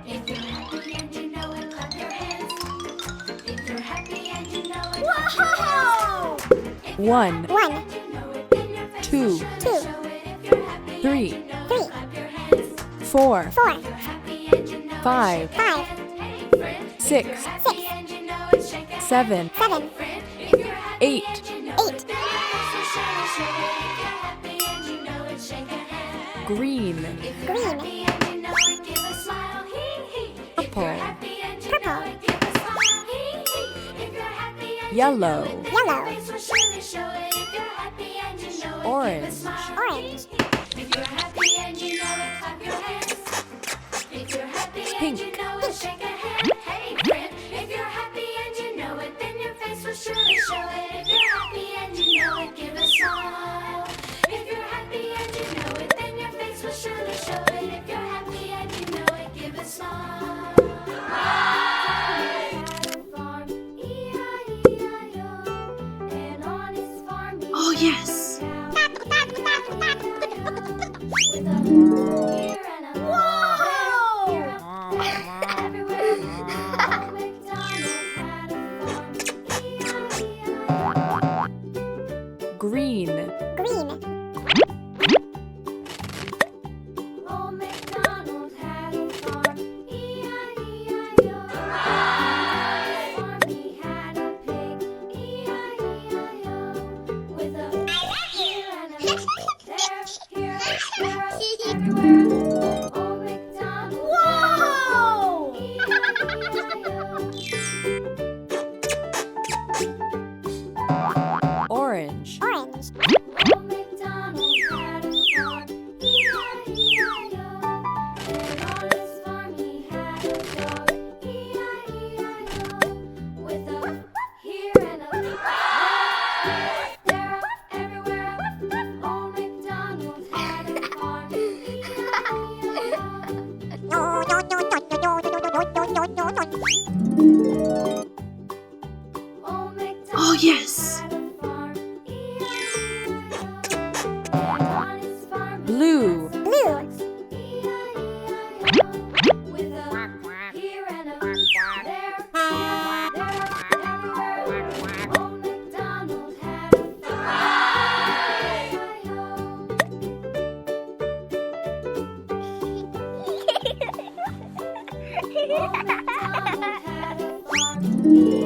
If you're happy and you know it, clap your hands. If you're happy and you know it, Whoa! If you're 1, happy and you know it, then your face 2, will surely show it. If you're happy 3, and you know it, clap your hands. 4, If you're happy and you know it, 5, shake a hand. Hey, friend. If 6, you're happy and you know it, shake a hand. 7, Hey, friend. If you're happy 8, and you know it, then your face will surely show it. If you're happy and you know it, shake a hand. green, If you're happy and you know it, give a smile. Hee hee. If Purple. you're happy and you know it, give a smile. Hee hee. If you're happy and Yellow. you know it, then your face will surely show it. If you're happy and you know it, Orange. give a smile. Orange. Hee hee. If you're happy and you know it, clap your hands. If you're happy and you Pink. know it, shake a hand. Hey friend. If you're happy and you know it, then your face will surely show it. If you're happy and you know it, give a smile. If you're happy and you know it, then your face will surely show it. If you're happy and you know it, give a smile. Oh, yes. green, Green. Old MacDonald had a farm, E-I-E-I-O. On his farm he had a pig, E-I-E-I-O. With a here and a there, here, there, everywhere. Old MacDonald Whoa! orange, Orange. Old MacDonald had a farm, E-I-E-I-O. And on his farm he had a dog, E-I-E-I-O. With a here and a there, everywhere. Old MacDonald had a farm, Old MacDonald Oh, yes. had a farm, E-I-E-I-O. And on his farm he blue, had Blue. with a here and a there, everywhere. Old MacDonald had a farm. Old MacDonald had a farm.